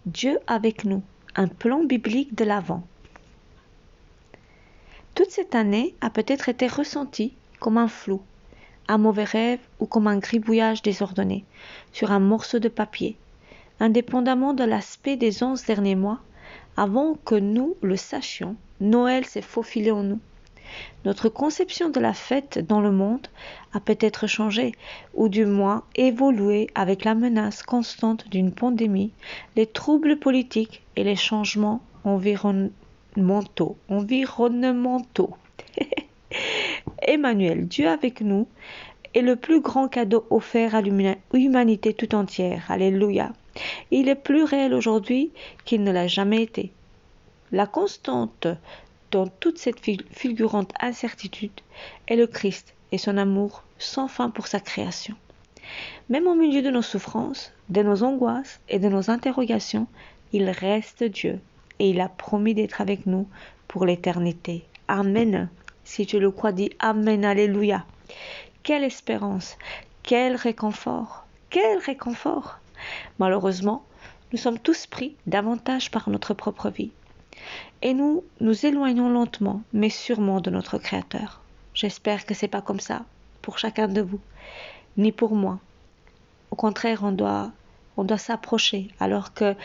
Dieu avec nous, un plan biblique de l'Avent. Toute cette année a peut-être été ressentie comme un flou, un mauvais rêve ou comme un gribouillage désordonné sur un morceau de papier, indépendamment de l'aspect des 11 derniers mois. Avant que nous le sachions, Noël s'est faufilé en nous. Notre conception de la fête dans le monde a peut-être changé, ou du moins évolué avec la menace constante d'une pandémie, les troubles politiques et les changements environnementaux. Emmanuel, Dieu avec nous, est le plus grand cadeau offert à l'humanité tout entière. Alléluia. Il est plus réel aujourd'hui qu'il ne l'a jamais été. La constante dans toute cette fulgurante incertitude est le Christ et son amour sans fin pour sa création. Même au milieu de nos souffrances, de nos angoisses et de nos interrogations, il reste Dieu et il a promis d'être avec nous pour l'éternité. Amen. Si tu le crois, dis Amen, Alléluia. Quelle espérance, quel réconfort, quel réconfort. Malheureusement, nous sommes tous pris davantage par notre propre vie. Et nous nous éloignons lentement, mais sûrement de notre Créateur. J'espère que ce n'est pas comme ça pour chacun de vous, ni pour moi. Au contraire, on doit s'approcher alors que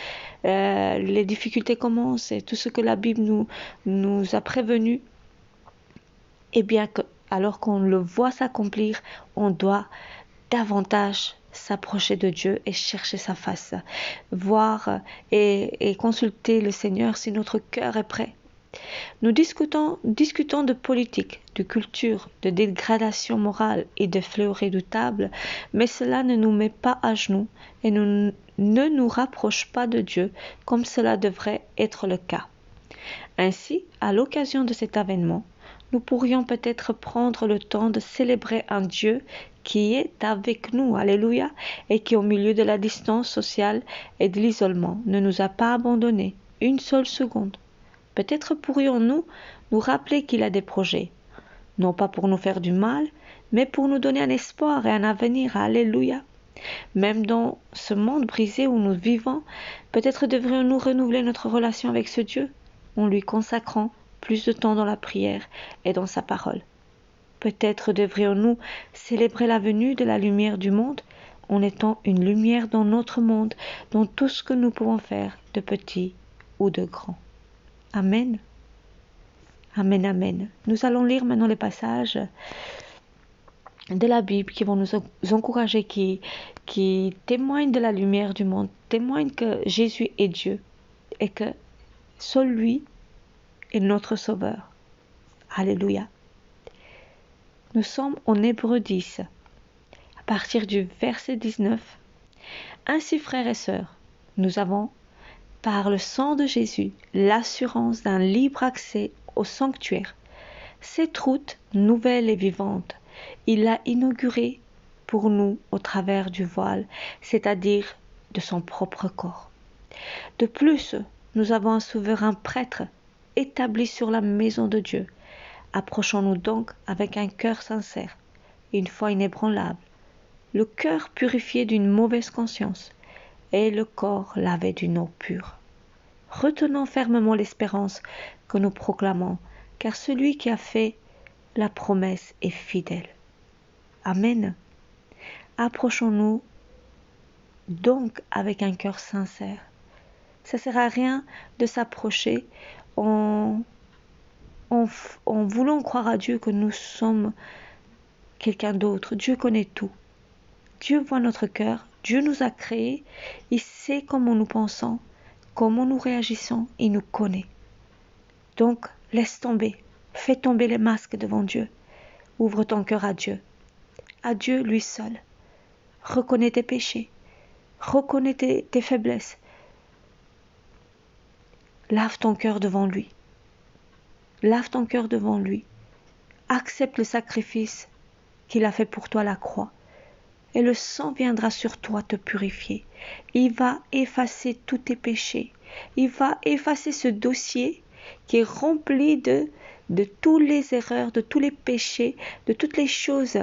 les difficultés commencent et tout ce que la Bible nous a prévenu, et bien que, alors qu'on le voit s'accomplir, on doit davantage s'approcher de Dieu et chercher sa face, voir et consulter le Seigneur si notre cœur est prêt. Nous discutons de politique, de culture, de dégradation morale et de fléaux redoutables, mais cela ne nous met pas à genoux et ne nous rapproche pas de Dieu comme cela devrait être le cas. Ainsi, à l'occasion de cet événement, nous pourrions peut-être prendre le temps de célébrer un Dieu qui est avec nous, alléluia, et qui au milieu de la distance sociale et de l'isolement ne nous a pas abandonnés une seule seconde. Peut-être pourrions-nous nous rappeler qu'il a des projets, non pas pour nous faire du mal, mais pour nous donner un espoir et un avenir, alléluia. Même dans ce monde brisé où nous vivons, peut-être devrions-nous renouveler notre relation avec ce Dieu en lui consacrant plus de temps dans la prière et dans sa parole. Peut-être devrions-nous célébrer la venue de la lumière du monde en étant une lumière dans notre monde, dans tout ce que nous pouvons faire, de petit ou de grand. Amen. Amen, amen. Nous allons lire maintenant les passages de la Bible qui vont nous encourager, qui témoignent de la lumière du monde, témoignent que Jésus est Dieu et que seul lui est notre Sauveur. Alléluia. Nous sommes en Hébreux 10, à partir du verset 19. Ainsi, frères et sœurs, nous avons, par le sang de Jésus, l'assurance d'un libre accès au sanctuaire. Cette route nouvelle et vivante, il l'a inaugurée pour nous au travers du voile, c'est-à-dire de son propre corps. De plus, nous avons un souverain prêtre établi sur la maison de Dieu. Approchons-nous donc avec un cœur sincère, une foi inébranlable, le cœur purifié d'une mauvaise conscience et le corps lavé d'une eau pure. Retenons fermement l'espérance que nous proclamons, car celui qui a fait la promesse est fidèle. Amen. Approchons-nous donc avec un cœur sincère. Ça ne sert à rien de s'approcher en voulant croire à Dieu que nous sommes quelqu'un d'autre. Dieu connaît tout. Dieu voit notre cœur. Dieu nous a créés. Il sait comment nous pensons, comment nous réagissons. Il nous connaît. Donc, laisse tomber. Fais tomber les masques devant Dieu. Ouvre ton cœur à Dieu. À Dieu, lui seul. Reconnais tes péchés. Reconnais tes faiblesses. Lave ton cœur devant lui. Lave ton cœur devant lui. Accepte le sacrifice qu'il a fait pour toi à la croix. Et le sang viendra sur toi te purifier. Il va effacer tous tes péchés. Il va effacer ce dossier qui est rempli de toutes les erreurs, de tous les péchés, de toutes les choses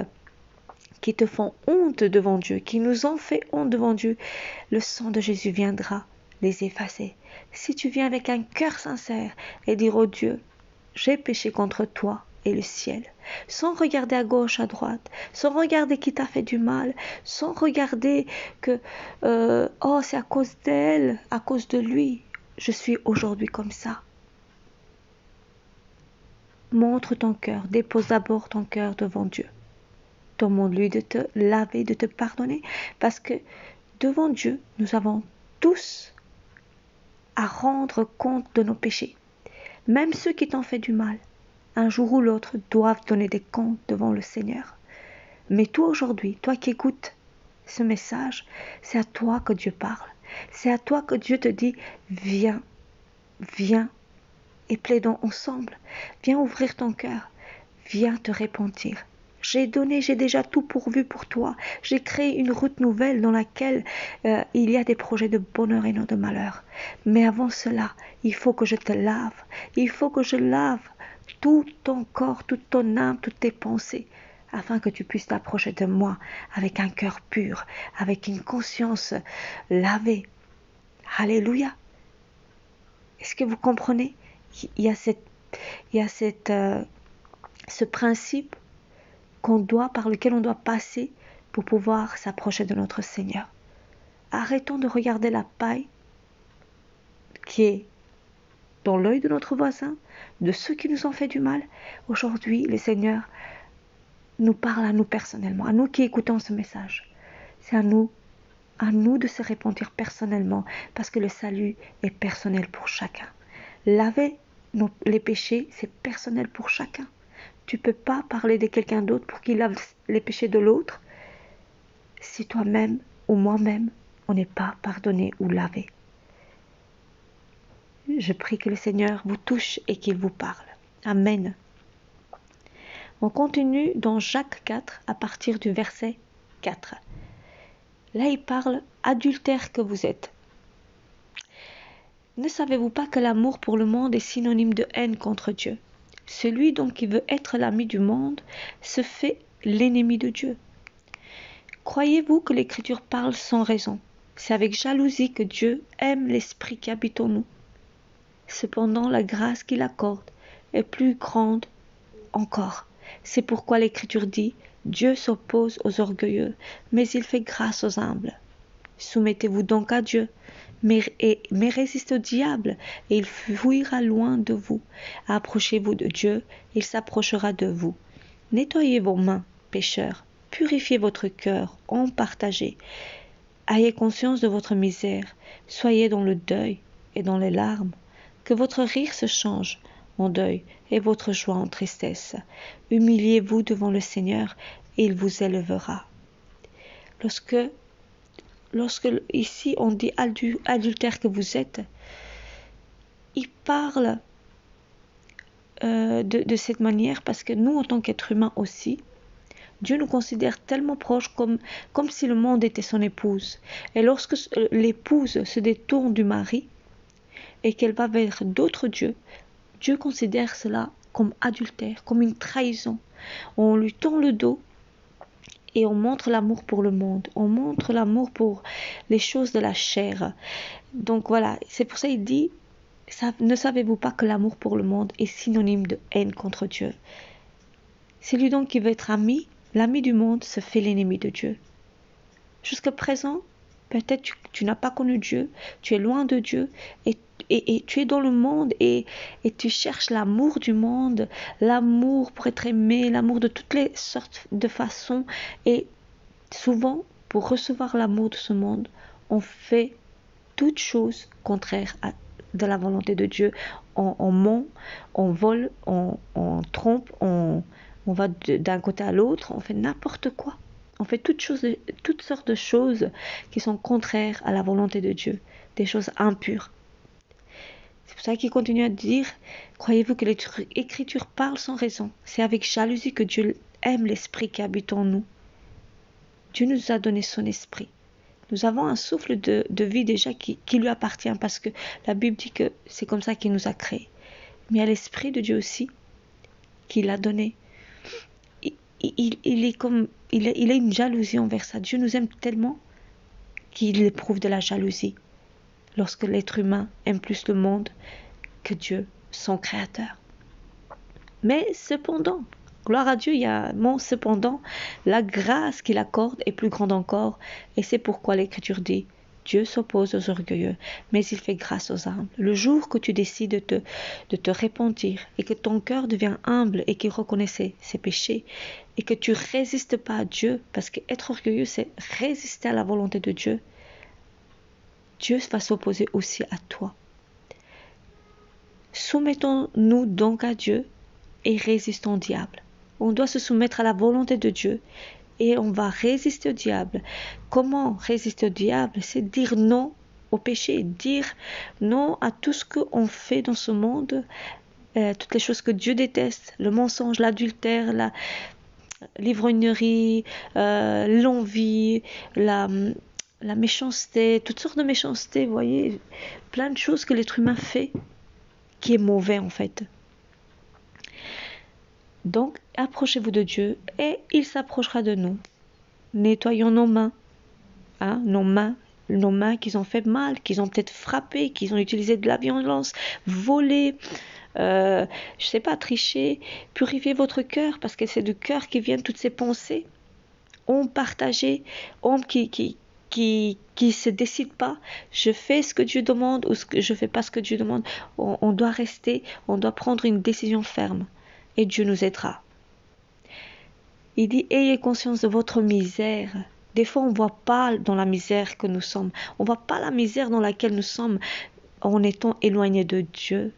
qui te font honte devant Dieu, qui nous ont fait honte devant Dieu. Le sang de Jésus viendra les effacer. Si tu viens avec un cœur sincère et dire au Dieu, j'ai péché contre toi et le ciel, sans regarder à gauche, à droite, sans regarder qui t'a fait du mal, sans regarder que oh c'est à cause d'elle, à cause de lui, je suis aujourd'hui comme ça. Montre ton cœur, dépose d'abord ton cœur devant Dieu. Demande-lui de te laver, de te pardonner, parce que devant Dieu, nous avons tous à rendre compte de nos péchés. Même ceux qui t'ont fait du mal, un jour ou l'autre, doivent donner des comptes devant le Seigneur. Mais toi aujourd'hui, toi qui écoutes ce message, c'est à toi que Dieu parle. C'est à toi que Dieu te dit, viens, viens et plaidons ensemble. Viens ouvrir ton cœur. Viens te repentir. J'ai déjà tout pourvu pour toi. J'ai créé une route nouvelle dans laquelle il y a des projets de bonheur et non de malheur. Mais avant cela, il faut que je te lave. Il faut que je lave tout ton corps, toute ton âme, toutes tes pensées, afin que tu puisses t'approcher de moi avec un cœur pur, avec une conscience lavée. Alléluia. Est-ce que vous comprenez? Il y a ce principe par lequel on doit passer pour pouvoir s'approcher de notre Seigneur. Arrêtons de regarder la paille qui est dans l'œil de notre voisin, de ceux qui nous ont fait du mal. Aujourd'hui, le Seigneur nous parle à nous personnellement, à nous qui écoutons ce message. C'est à nous de se repentir personnellement, parce que le salut est personnel pour chacun. Laver les péchés, c'est personnel pour chacun. Tu ne peux pas parler de quelqu'un d'autre pour qu'il lave les péchés de l'autre si toi-même ou moi-même, on n'est pas pardonné ou lavé. Je prie que le Seigneur vous touche et qu'il vous parle. Amen. On continue dans Jacques 4 à partir du verset 4. Là, il parle « Adultère que vous êtes ». Ne savez-vous pas que l'amour pour le monde est synonyme de haine contre Dieu? Celui donc qui veut être l'ami du monde se fait l'ennemi de Dieu. Croyez-vous que l'Écriture parle sans raison? C'est avec jalousie que Dieu aime l'Esprit qui habite en nous. Cependant, la grâce qu'il accorde est plus grande encore. C'est pourquoi l'Écriture dit, Dieu s'oppose aux orgueilleux, mais il fait grâce aux humbles. Soumettez-vous donc à Dieu, mais résistez au diable, et il fuira loin de vous. Approchez-vous de Dieu, il s'approchera de vous. Nettoyez vos mains, pécheurs, purifiez votre cœur, en partagez. Ayez conscience de votre misère, soyez dans le deuil et dans les larmes. Que votre rire se change en deuil et votre joie en tristesse. Humiliez-vous devant le Seigneur et il vous élèvera. Lorsque ici on dit adultère que vous êtes, il parle de cette manière parce que nous en tant qu'êtres humains aussi, Dieu nous considère tellement proches comme si le monde était son épouse. Et lorsque l'épouse se détourne du mari et qu'elle va vers d'autres dieux, Dieu considère cela comme adultère, comme une trahison. On lui tend le dos et on montre l'amour pour le monde, on montre l'amour pour les choses de la chair. Donc voilà, c'est pour ça qu'il dit, ne savez-vous pas que l'amour pour le monde est synonyme de haine contre Dieu? Celui donc qui veut être ami, l'ami du monde se fait l'ennemi de Dieu. Jusqu'à présent, peut-être tu n'as pas connu Dieu, tu es loin de Dieu et tu es dans le monde et tu cherches l'amour du monde, l'amour pour être aimé, l'amour de toutes les sortes de façons. Et souvent, pour recevoir l'amour de ce monde, on fait toutes choses contraires de la volonté de Dieu. On ment, on vole, on trompe, on va d'un côté à l'autre, on fait n'importe quoi. On fait toutes sortes de choses qui sont contraires à la volonté de Dieu, des choses impures. C'est pour ça qu'il continue à dire, croyez-vous que l'Écriture parle sans raison? C'est avec jalousie que Dieu aime l'Esprit qui habite en nous. Dieu nous a donné son Esprit. Nous avons un souffle de vie déjà qui lui appartient parce que la Bible dit que c'est comme ça qu'il nous a créés. Mais il y a l'Esprit de Dieu aussi qui l'a donné. Il a une jalousie envers ça. Dieu nous aime tellement qu'il éprouve de la jalousie. lorsque l'être humain aime plus le monde que Dieu, son créateur. Mais cependant, gloire à Dieu, il y a cependant, la grâce qu'il accorde est plus grande encore, et c'est pourquoi l'Écriture dit, Dieu s'oppose aux orgueilleux, mais il fait grâce aux humbles. Le jour que tu décides de te repentir et que ton cœur devient humble et qu'il reconnaît ses péchés et que tu résistes pas à Dieu, parce qu'être orgueilleux, c'est résister à la volonté de Dieu, Dieu va s'opposer aussi à toi. Soumettons-nous donc à Dieu et résistons au diable. On doit se soumettre à la volonté de Dieu et on va résister au diable. Comment résister au diable? C'est dire non au péché, dire non à tout ce qu'on fait dans ce monde, toutes les choses que Dieu déteste, le mensonge, l'adultère, l'ivrognerie, l'envie, la méchanceté, toutes sortes de méchanceté, vous voyez, plein de choses que l'être humain fait qui est mauvais en fait. Donc, approchez-vous de Dieu et il s'approchera de nous. Nettoyons nos mains, nos mains qu'ils ont fait mal, qu'ils ont peut-être frappé, qu'ils ont utilisé de la violence, volé, je sais pas, tricher. Purifiez votre cœur parce que c'est du cœur qui viennent toutes ces pensées. Homme partagé, homme qui se décide pas, je fais ce que Dieu demande ou je fais pas ce que Dieu demande. On doit rester, on doit prendre une décision ferme. Et Dieu nous aidera. Il dit, ayez conscience de votre misère. Des fois, on ne voit pas dans la misère que nous sommes. On ne voit pas la misère dans laquelle nous sommes en étant éloignés de Dieu.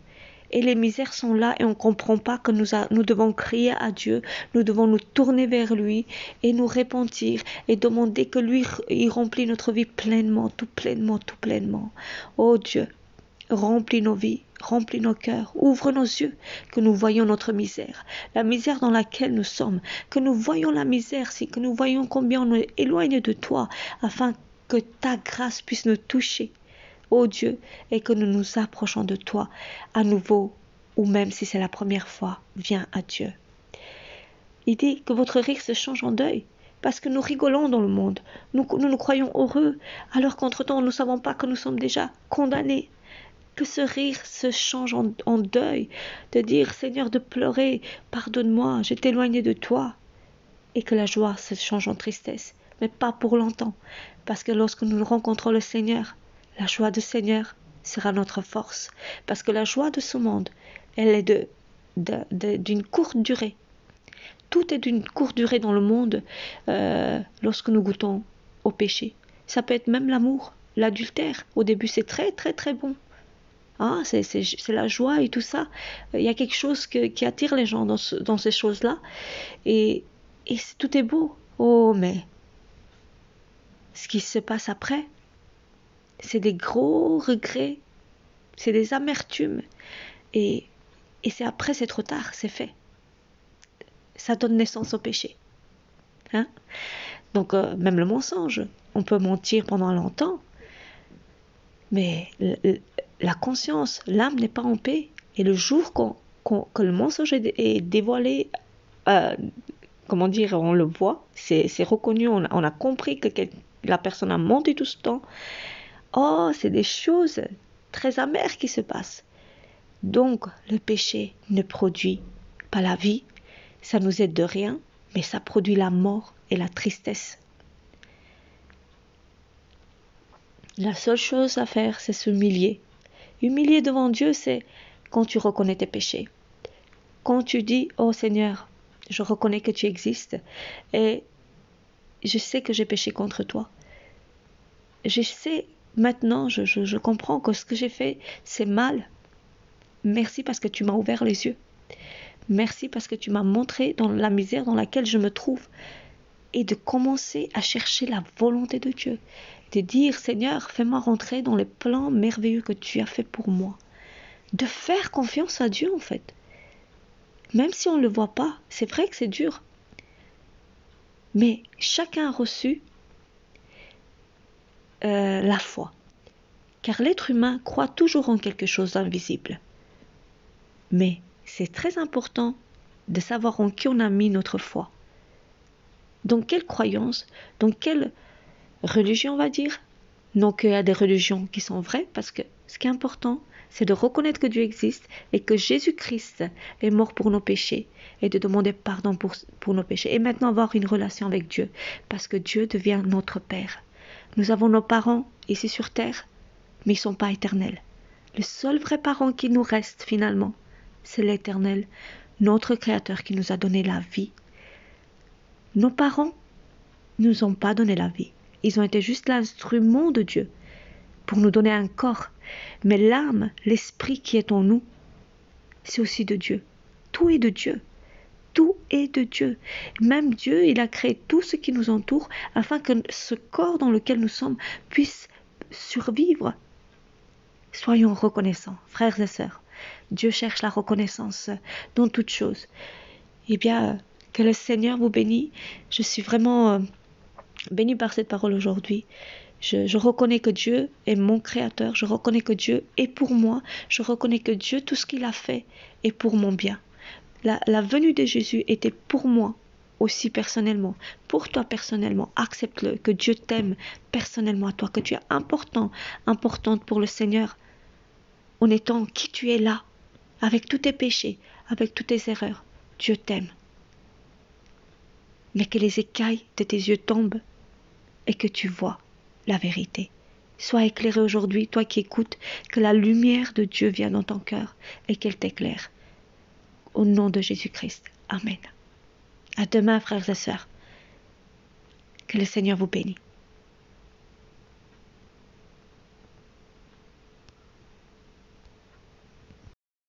Et les misères sont là et on ne comprend pas que nous devons crier à Dieu. Nous devons nous tourner vers lui et nous repentir et demander que lui, il remplit notre vie pleinement, tout pleinement, tout pleinement. Oh Dieu, remplis nos vies, remplis nos cœurs, ouvre nos yeux, que nous voyions notre misère, la misère dans laquelle nous sommes, que nous voyions la misère, que nous voyions combien on est éloigné de toi, afin que ta grâce puisse nous toucher, ô Dieu, et que nous nous approchons de toi à nouveau, ou même si c'est la première fois, viens à Dieu. Il dit que votre rire se change en deuil, parce que nous rigolons dans le monde, nous croyons heureux, alors qu'entre-temps nous ne savons pas que nous sommes déjà condamnés. Que ce rire se change en deuil, de dire Seigneur, de pleurer, pardonne-moi, j'ai éloigné de toi. Et que la joie se change en tristesse, mais pas pour longtemps, parce que lorsque nous rencontrons le Seigneur, la joie du Seigneur sera notre force, parce que la joie de ce monde, elle est d'une courte durée. Tout est d'une courte durée dans le monde lorsque nous goûtons au péché. Ça peut être même l'amour, l'adultère. Au début, c'est très très très bon. C'est la joie et tout ça. Il y a quelque chose qui attire les gens dans ces choses-là. Et tout est beau. Oh, mais ce qui se passe après, c'est des gros regrets, c'est des amertumes. Et c'est après, c'est trop tard, c'est fait. Ça donne naissance au péché. Donc, même le mensonge, on peut mentir pendant longtemps, mais la conscience, l'âme n'est pas en paix. Et le jour que le mensonge est dévoilé, comment dire, on le voit, c'est reconnu, on a compris que la personne a menti tout ce temps. Oh, c'est des choses très amères qui se passent. Donc, le péché ne produit pas la vie, ça nous aide de rien, mais ça produit la mort et la tristesse. La seule chose à faire, c'est s'humilier. Humilier devant Dieu, c'est quand tu reconnais tes péchés. Quand tu dis, oh Seigneur, je reconnais que tu existes et je sais que j'ai péché contre toi. Je sais maintenant, je comprends que ce que j'ai fait, c'est mal. Merci parce que tu m'as ouvert les yeux. Merci parce que tu m'as montré dans la misère dans laquelle je me trouve. Et de commencer à chercher la volonté de Dieu. De dire, Seigneur, fais-moi rentrer dans les plans merveilleux que tu as fait pour moi. De faire confiance à Dieu, en fait. Même si on ne le voit pas, c'est vrai que c'est dur. Mais chacun a reçu la foi. Car l'être humain croit toujours en quelque chose d'invisible. Mais c'est très important de savoir en qui on a mis notre foi. Dans quelle croyance, dans quelle religion on va dire, Non qu'il y a des religions qui sont vraies, parce que ce qui est important, c'est de reconnaître que Dieu existe et que Jésus-Christ est mort pour nos péchés et de demander pardon pour nos péchés. Et maintenant avoir une relation avec Dieu, parce que Dieu devient notre Père. Nous avons nos parents ici sur terre, mais ils ne sont pas éternels. Le seul vrai parent qui nous reste finalement, c'est l'Éternel, notre Créateur qui nous a donné la vie. Nos parents ne nous ont pas donné la vie. Ils ont été juste l'instrument de Dieu pour nous donner un corps. Mais l'âme, l'esprit qui est en nous, c'est aussi de Dieu. Tout est de Dieu. Tout est de Dieu. Même Dieu, il a créé tout ce qui nous entoure afin que ce corps dans lequel nous sommes puisse survivre. Soyons reconnaissants, frères et sœurs. Dieu cherche la reconnaissance dans toutes choses. Eh bien, que le Seigneur vous bénisse. Je suis vraiment bénie par cette parole aujourd'hui. Je reconnais que Dieu est mon créateur. Je reconnais que Dieu est pour moi. Je reconnais que Dieu, tout ce qu'il a fait, est pour mon bien. La venue de Jésus était pour moi aussi personnellement. Pour toi personnellement, accepte-le. Que Dieu t'aime personnellement à toi. Que tu es importante pour le Seigneur. En étant qui tu es là, avec tous tes péchés, avec toutes tes erreurs. Dieu t'aime. Mais que les écailles de tes yeux tombent et que tu vois la vérité. Sois éclairé aujourd'hui, toi qui écoutes, que la lumière de Dieu vienne dans ton cœur et qu'elle t'éclaire. Au nom de Jésus-Christ. Amen. À demain, frères et sœurs. Que le Seigneur vous bénisse.